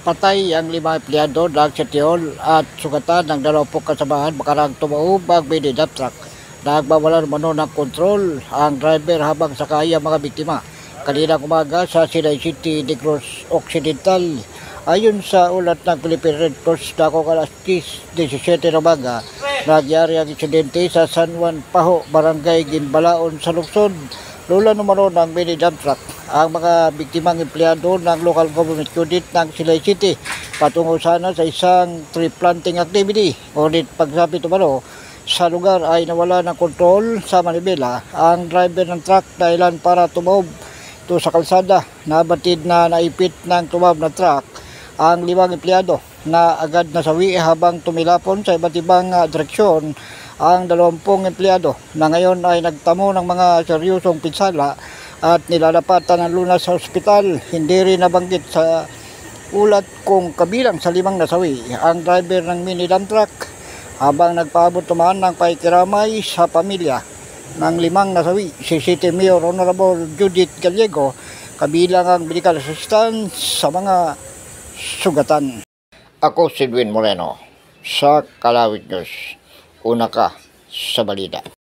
Patay ang 5 empleyado ng Citiol at sugatan ng 20 kasamahan makarang tumaob ang mini dump truck. Nagmawala naman ng kontrol ang driver habang sakay ang mga biktima. Kaninang umaga sa Sinay City, Negros Occidental. Ayon sa ulat ng Philippine Red Cross, dakong alas 17 ng umaga, nagyari ang insidente sa San Juan Paho, Barangay Ginbalaon sa lungsod. Lula numero ng mini dump truck ang mga biktimang empleyado ng local government unit ng Sinay City patungo sana sa isang tree planting activity. Ngunit pagsabi tumalo sa lugar ay nawala ng kontrol sa manibela ang driver ng truck dahilan para tumaob ito sa kalsada. Nabatid na naipit ng tumaob na truck ang 5 empleyado na agad nasawi habang tumilapon sa iba't ibang direksyon ang 20 empleyado na ngayon ay nagtamo ng mga seryosong pinsala at nilalapatan ng lunas sa ospital. Hindi rin nabanggit sa ulat kung kabilang sa 5 nasawi ang driver ng mini dump truck habang nagpaabot naman ng pakikiramay sa pamilya ng 5 nasawi. Si City Mayor Honorable Judith Gallego kabilang ang medical assistance sa mga sugatan. Ako si Edwin Moreno sa Kalawit News. Una ka sa balita.